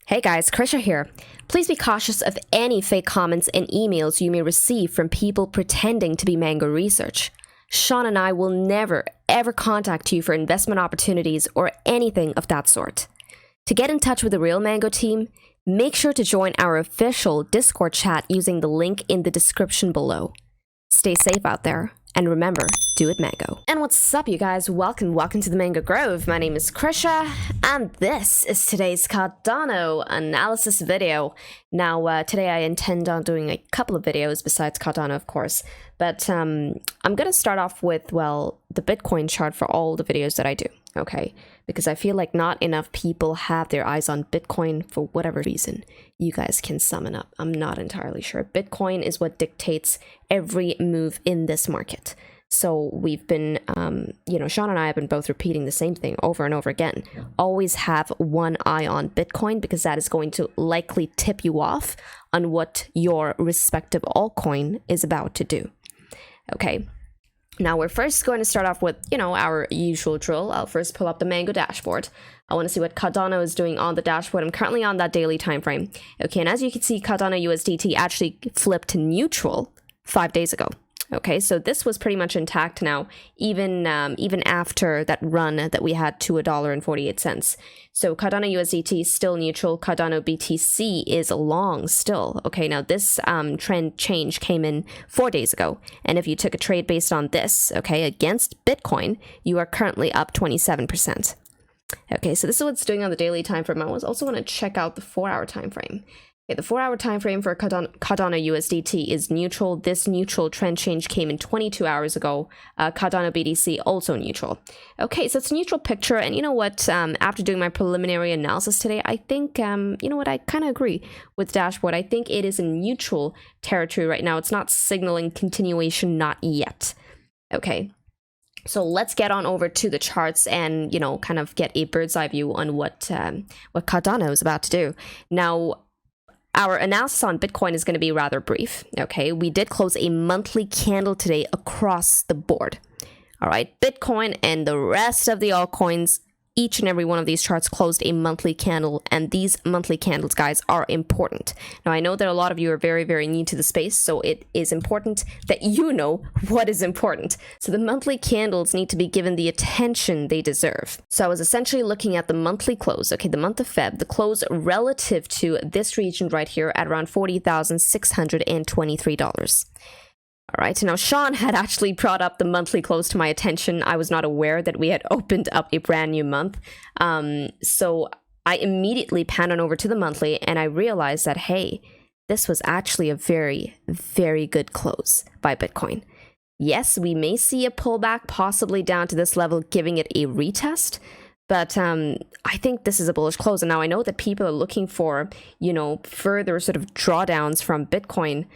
Hey guys, Krisha here. Please be cautious of any fake comments and emails you may receive from people pretending to be Mango Research. Sean and I will never, ever contact you for investment opportunities or anything of that sort. To get in touch with the real Mango team, make sure to join our official Discord chat using the link in the description below. Stay safe out there. And remember, do it Mango. And what's up, you guys? Welcome to the Mango Grove. My name is Krisha, and this is today's Cardano analysis video. Now, today I intend on doing a couple of videos besides Cardano, of course. But I'm gonna start off with, well, the Bitcoin chart for all the videos that I do, okay? Because I feel like not enough people have their eyes on Bitcoin for whatever reason. You guys can sum it up. I'm not entirely sure. Bitcoin is what dictates every move in this market. So we've been, Sean and I have been both repeating the same thing over and over again. Always have one eye on Bitcoin because that is going to likely tip you off on what your respective altcoin is about to do. Okay. Now we're first going to start off with, our usual drill. I'll first pull up the Mango dashboard. I want to see what Cardano is doing on the dashboard. I'm currently on that daily time frame. Okay, and as you can see, Cardano USDT actually flipped neutral 5 days ago. Okay, so this was pretty much intact now, even after that run that we had to $1.48. So Cardano USDT is still neutral. Cardano BTC is long still. Okay, now this trend change came in 4 days ago, and if you took a trade based on this, okay, against Bitcoin, you are currently up 27%. Okay, so this is what it's doing on the daily time frame. I also want to check out the 4-hour time frame. Okay, the 4-hour time frame for Cardano USDT is neutral. This neutral trend change came in 22 hours ago. Cardano BTC also neutral. Okay, so it's a neutral picture, and you know what? After doing my preliminary analysis today, I think I kind of agree with dashboard. I think it is in neutral territory right now. It's not signaling continuation, not yet. Okay. So let's get on over to the charts and kind of get a bird's eye view on what Cardano is about to do. Now, our analysis on Bitcoin is going to be rather brief, okay? We did close a monthly candle today across the board, all right? Bitcoin and the rest of the altcoins, each and every one of these charts closed a monthly candle, and these monthly candles, guys, are important. Now, I know that a lot of you are very, very new to the space, so it is important that you know what is important. So the monthly candles need to be given the attention they deserve. So I was essentially looking at the monthly close, okay, the month of Feb, the close relative to this region right here at around $40,623. All right, now Sean had actually brought up the monthly close to my attention. I was not aware that we had opened up a brand new month. So I immediately panned on over to the monthly and I realized that, hey, this was actually a very, very good close by Bitcoin. Yes, we may see a pullback possibly down to this level, giving it a retest. But I think this is a bullish close. And now I know that people are looking for, further sort of drawdowns from Bitcoin.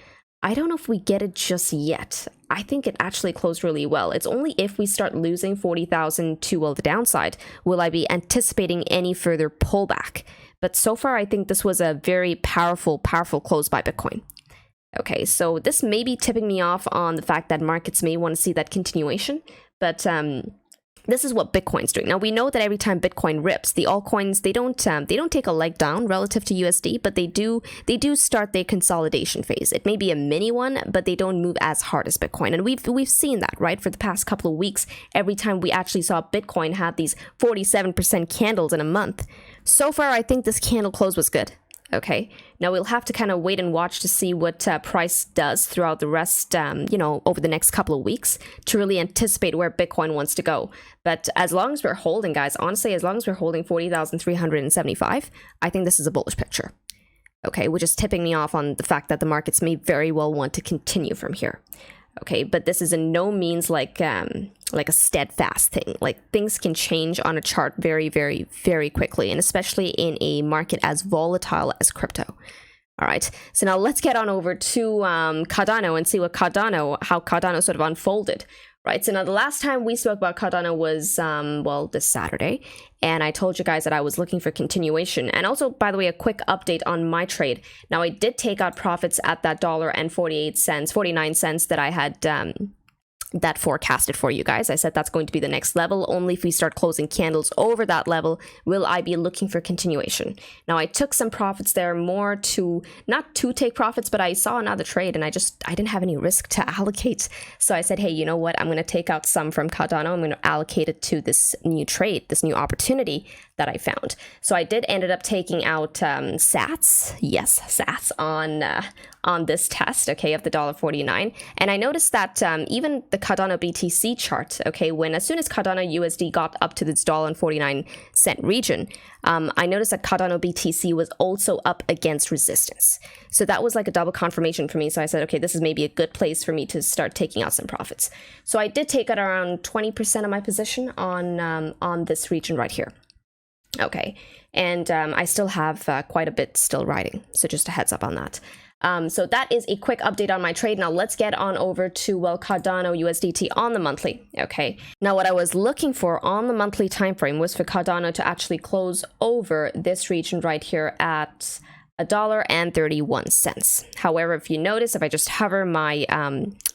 I don't know if we get it just yet. I think it actually closed really well. It's only if we start losing 40,000 to, well, the downside, will I be anticipating any further pullback. But so far, I think this was a very powerful close by Bitcoin. Okay, so this may be tipping me off on the fact that markets may want to see that continuation, but this is what Bitcoin's doing. Now, we know that every time Bitcoin rips, the altcoins, they don't take a leg down relative to USD, but they do start their consolidation phase. It may be a mini one, but they don't move as hard as Bitcoin. And we've seen that, right? For the past couple of weeks, every time we actually saw Bitcoin have these 47% candles in a month. So far, I think this candle close was good. Okay, now we'll have to kind of wait and watch to see what price does throughout the rest, over the next couple of weeks to really anticipate where Bitcoin wants to go. But as long as we're holding, guys, honestly, as long as we're holding 40,375, I think this is a bullish picture. Okay, which is tipping me off on the fact that the markets may very well want to continue from here. Okay, but this is in no means like a steadfast thing. Like, things can change on a chart very, very, very quickly, and especially in a market as volatile as crypto. All right, so now let's get on over to Cardano and see how Cardano sort of unfolded. Right, so now the last time we spoke about Cardano was, this Saturday, and I told you guys that I was looking for continuation. And also, by the way, a quick update on my trade. Now, I did take out profits at that $1.49 that I had that forecasted for you guys. I said that's going to be the next level. Only if we start closing candles over that level will I be looking for continuation. Now, I took some profits there, more to, not to take profits, but I saw another trade and I didn't have any risk to allocate. So I said, hey, you know what? I'm going to take out some from Cardano. I'm going to allocate it to this new trade, this new opportunity that I found. So I did ended up taking out sats, yes, sats on this test, okay, of the $1.49. And I noticed that even the Cardano BTC chart, okay, as soon as Cardano USD got up to this $1.49 region, I noticed that Cardano BTC was also up against resistance. So that was like a double confirmation for me. So I said, okay, this is maybe a good place for me to start taking out some profits. So I did take out around 20% of my position on this region right here. Okay, and I still have quite a bit still riding, so just a heads up on that. So that is a quick update on my trade. Now let's get on over to, well, Cardano USDT on the monthly. Okay, now what I was looking for on the monthly time frame was for Cardano to actually close over this region right here at $1.31. However, if you notice, if I just hover my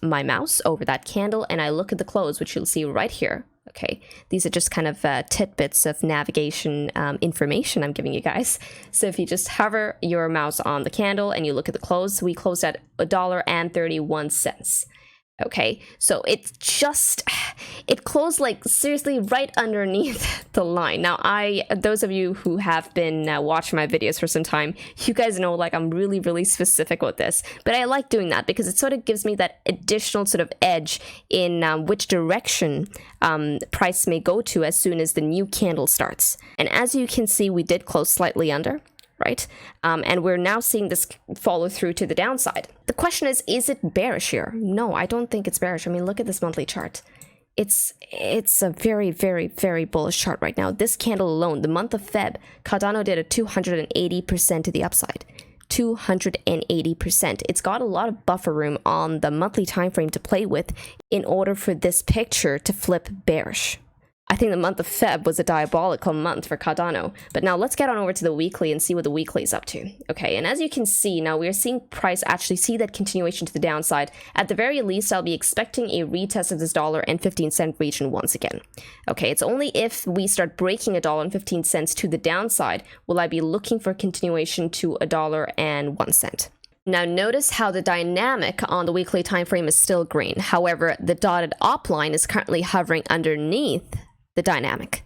my mouse over that candle and I look at the close, which you'll see right here. Okay, these are just kind of tidbits of navigation information I'm giving you guys. So if you just hover your mouse on the candle and you look at the close, we closed at $1.31. Okay, so it closed like seriously right underneath the line. Now, those of you who have been watching my videos for some time, you guys know like I'm really, really specific with this, but I like doing that because it sort of gives me that additional sort of edge in which direction price may go to as soon as the new candle starts. And as you can see, we did close slightly under. Right? And we're now seeing this follow through to the downside. The question is it bearish here? No, I don't think it's bearish. I mean, look at this monthly chart. It's a very, very, very bullish chart right now. This candle alone, the month of Feb, Cardano did a 280% to the upside. 280%. It's got a lot of buffer room on the monthly time frame to play with in order for this picture to flip bearish. I think the month of Feb was a diabolical month for Cardano. But now let's get on over to the weekly and see what the weekly is up to. Okay, and as you can see, now we're seeing price actually see that continuation to the downside. At the very least, I'll be expecting a retest of this $1.15 region once again. Okay, it's only if we start breaking $1.15 to the downside will I be looking for continuation to $1.01. Now notice how the dynamic on the weekly time frame is still green. However, the dotted up line is currently hovering underneath the dynamic.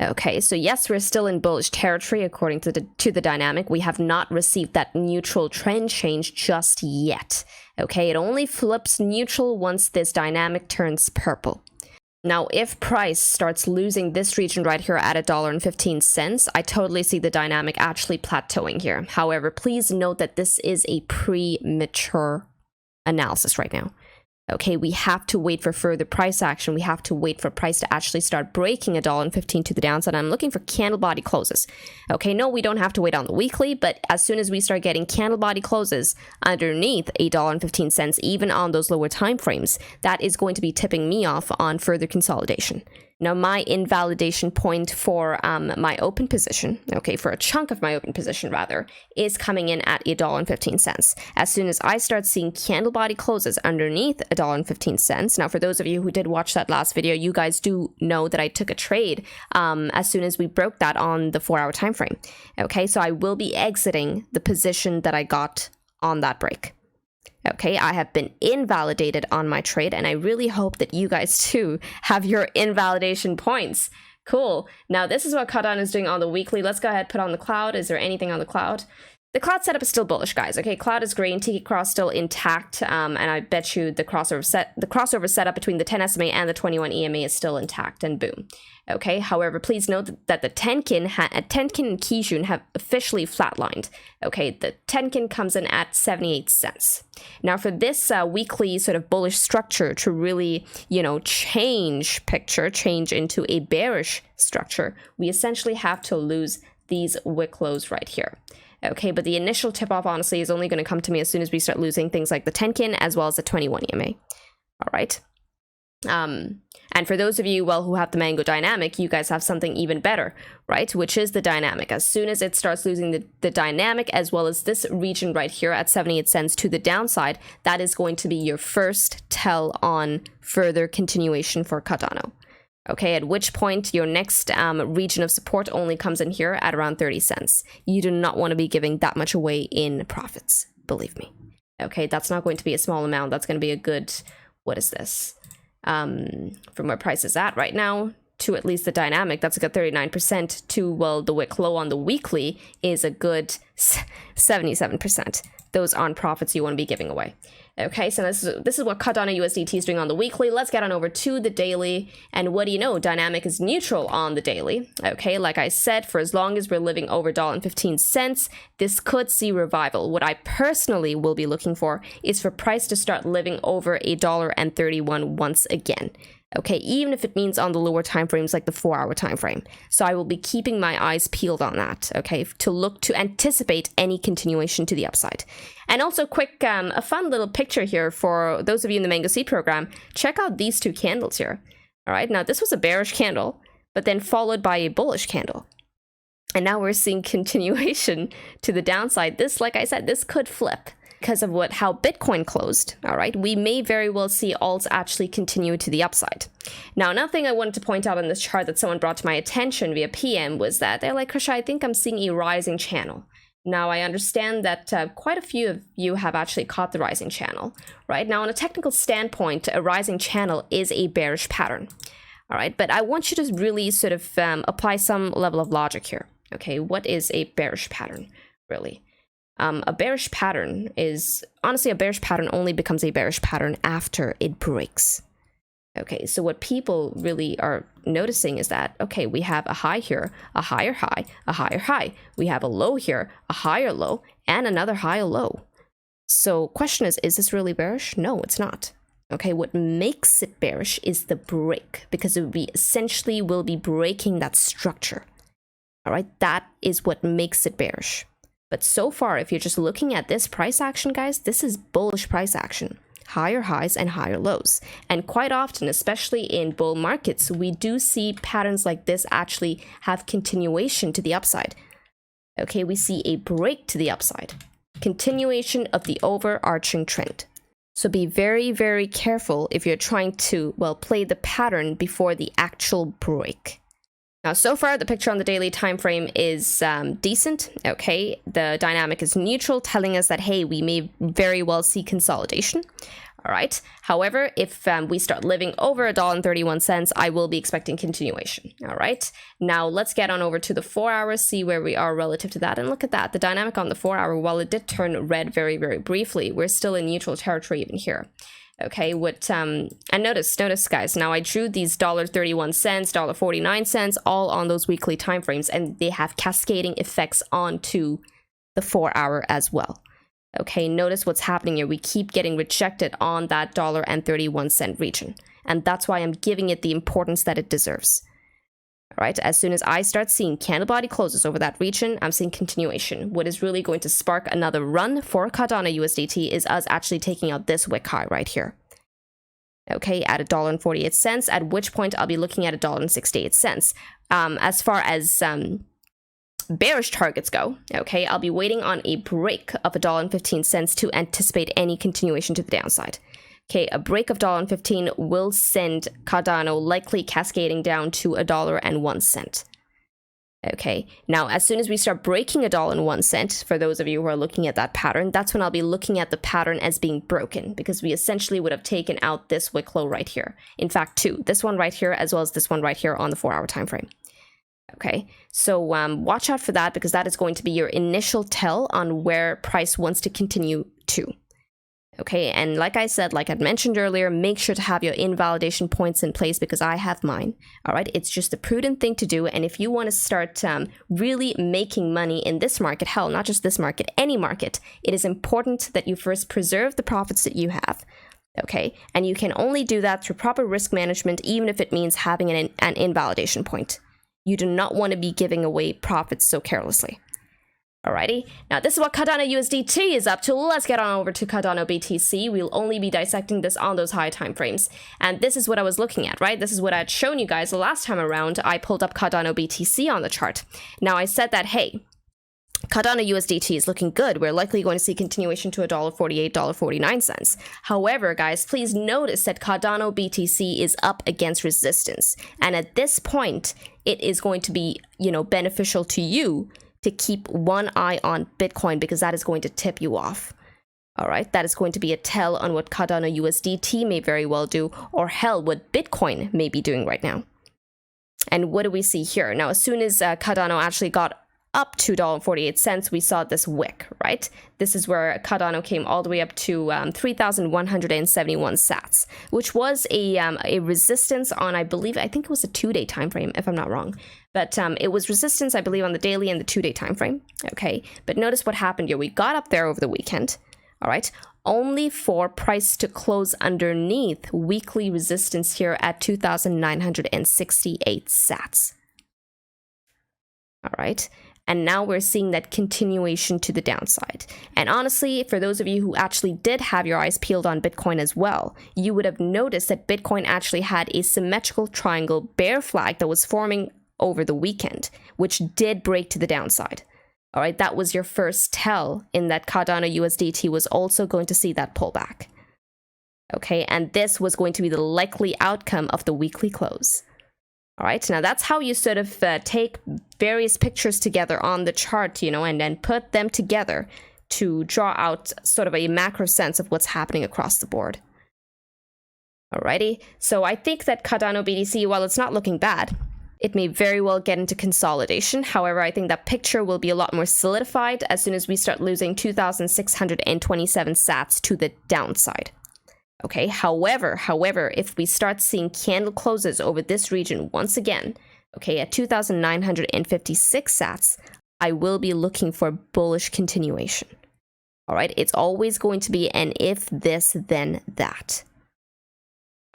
Okay, so yes, we're still in bullish territory according to the dynamic. We have not received that neutral trend change just yet. Okay, it only flips neutral once this dynamic turns purple. Now, if price starts losing this region right here at $1.15, I totally see the dynamic actually plateauing here. However, please note that this is a premature analysis right now. Okay, we have to wait for further price action. We have to wait for price to actually start breaking $1.15 to the downside. I'm looking for candle body closes. Okay, no, we don't have to wait on the weekly, but as soon as we start getting candle body closes underneath $1.15, even on those lower time frames, that is going to be tipping me off on further consolidation. Now, my invalidation point for my open position, okay, for a chunk of my open position rather, is coming in at $1.15. As soon as I start seeing candle body closes underneath $1.15. Now, for those of you who did watch that last video, you guys do know that I took a trade as soon as we broke that on the 4-hour time frame. Okay, so I will be exiting the position that I got on that break. Okay, I have been invalidated on my trade, and I really hope that you guys too have your invalidation points. Cool. Now, this is what Cardano is doing on the weekly. Let's go ahead and put on the cloud. Is there anything on the cloud? The cloud setup is still bullish, guys. Okay, cloud is green, ticket cross still intact, and I bet you the crossover setup between the 10 SMA and the 21 EMA is still intact, and boom. Okay, however, please note that the Tenkin and Kijun have officially flatlined. Okay, the Tenkin comes in at 78 cents. Now, for this weekly sort of bullish structure to really, change into a bearish structure, we essentially have to lose these wick lows right here. Okay, but the initial tip-off, honestly, is only going to come to me as soon as we start losing things like the Tenkin as well as the 21 EMA. All right. And for those of you, well, who have the Mango dynamic, you guys have something even better, right? Which is the dynamic. As soon as it starts losing the dynamic, as well as this region right here at 78 cents to the downside, that is going to be your first tell on further continuation for Cardano. Okay, at which point your next region of support only comes in here at around 30 cents. You do not want to be giving that much away in profits, believe me. Okay, that's not going to be a small amount. That's going to be a good, what is this? From where price is at right now to at least the dynamic, that's a good 39%, to, well, the wick low on the weekly is a good 77%. Those aren't profits you want to be giving away. Okay, so this is what Cardano USDT is doing on the weekly. Let's get on over to the daily. And what do you know? Dynamic is neutral on the daily. Okay, like I said, for as long as we're living over $1.15, this could see revival. What I personally will be looking for is for price to start living over $1.31 once again. Okay, even if it means on the lower time frames like the 4-hour time frame. So I will be keeping my eyes peeled on that, okay, to look to anticipate any continuation to the upside. And also quick, a fun little picture here for those of you in the Mango Seed program. Check out these two candles here. All right, now this was a bearish candle, but then followed by a bullish candle. And now we're seeing continuation to the downside. This, like I said, this could flip. Because of how Bitcoin closed, all right, we may very well see alts actually continue to the upside. Now, another thing I wanted to point out on this chart that someone brought to my attention via PM was that they're like, Krisha, I think I'm seeing a rising channel. Now, I understand that quite a few of you have actually caught the rising channel, right? Now, on a technical standpoint, a rising channel is a bearish pattern, all right? But I want you to really sort of apply some level of logic here, okay? What is a bearish pattern, really? A bearish pattern is, honestly, a bearish pattern only becomes a bearish pattern after it breaks. Okay, so what people really are noticing is that, okay, we have a high here, a higher high, a higher high. We have a low here, a higher low, and another higher low. So question is this really bearish? No, it's not. Okay, what makes it bearish is the break, because it essentially will be breaking that structure. All right, that is what makes it bearish. But so far, if you're just looking at this price action, guys, this is bullish price action. Higher highs and higher lows. And quite often, especially in bull markets, we do see patterns like this actually have continuation to the upside. Okay, we see a break to the upside. Continuation of the overarching trend. So be very, very careful if you're trying to, well, play the pattern before the actual break. Now, so far, the picture on the daily time frame is decent, okay? The dynamic is neutral, telling us that, hey, we may very well see consolidation, all right? However, if we start living over $1.31, I will be expecting continuation, all right? Now, let's get on over to the 4 hours, see where we are relative to that, and look at that. The dynamic on the 4 hour, while it did turn red very, very briefly, we're still in neutral territory even here. Okay, what and notice guys, now I drew these $1.31, $1.49, all on those weekly time frames, and they have cascading effects onto the 4 hour as well. Okay, notice what's happening here. We keep getting rejected on that $1.31 region, and that's why I'm giving it the importance that it deserves. All right, as soon as I start seeing candle body closes over that region, I'm seeing continuation. What is really going to spark another run for Cardano USDT is us actually taking out this wick high right here. Okay, at $1.48, at which point I'll be looking at $1.68. As far as bearish targets go, okay, I'll be waiting on a break of $1.15 to anticipate any continuation to the downside. Okay, a break of $1.15 will send Cardano likely cascading down to $1.01. Okay, now as soon as we start breaking $1.01, for those of you who are looking at that pattern, that's when I'll be looking at the pattern as being broken, because we essentially would have taken out this wick low right here. In fact, two, this one right here as well as this one right here on the 4 hour time frame. Okay, so watch out for that, because that is going to be your initial tell on where price wants to continue to. Okay, and like I said, like I'd mentioned earlier, make sure to have your invalidation points in place, because I have mine. All right, it's just a prudent thing to do. And if you want to start really making money in this market, hell, not just this market, any market, it is important that you first preserve the profits that you have. Okay, and you can only do that through proper risk management, even if it means having an invalidation point. You do not want to be giving away profits so carelessly. Alrighty, now this is what Cardano USDT is up to. Let's get on over to Cardano BTC. We'll only be dissecting this on those high time frames. And this is what I was looking at, right? This is what I had shown you guys the last time around. I pulled up Cardano BTC on the chart. Now I said that, hey, Cardano USDT is looking good. We're likely going to see continuation to $1.48, $1.49. However, guys, please notice that Cardano BTC is up against resistance. And at this point, it is going to be, beneficial to you to keep one eye on Bitcoin, because that is going to tip you off. All right, that is going to be a tell on what Cardano USDT may very well do, or hell, what Bitcoin may be doing right now. And what do we see here? Now, as soon as Cardano actually got up to $1.48, we saw this wick, right? This is where Cardano came all the way up to 3,171 sats, which was a resistance on, I think it was a 2-day time frame, if I'm not wrong. But it was resistance, I believe, on the daily and the 2-day time frame. Okay, but notice what happened here. We got up there over the weekend, all right, only for price to close underneath weekly resistance here at 2,968 sats. All right. And now we're seeing that continuation to the downside. And honestly, for those of you who actually did have your eyes peeled on Bitcoin as well, you would have noticed that Bitcoin actually had a symmetrical triangle bear flag that was forming over the weekend, which did break to the downside. All right, that was your first tell in that Cardano USDT was also going to see that pullback. Okay, and this was going to be the likely outcome of the weekly close. All right, now that's how you sort of take various pictures together on the chart, and then put them together to draw out sort of a macro sense of what's happening across the board. Alrighty, so I think that Cardano BTC, while it's not looking bad, it may very well get into consolidation. However, I think that picture will be a lot more solidified as soon as we start losing 2,627 sats to the downside. Okay, however, if we start seeing candle closes over this region once again, okay, at 2,956 sats, I will be looking for bullish continuation. All right, it's always going to be an if this, then that.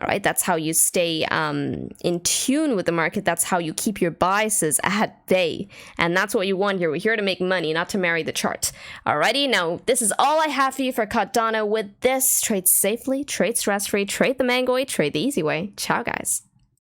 All right, that's how you stay in tune with the market. That's how you keep your biases at bay. And that's what you want here. We're here to make money, not to marry the chart. Alrighty, now this is all I have for you for Cardano. With this, trade safely, trade stress-free, trade the mango way, trade the easy way. Ciao, guys.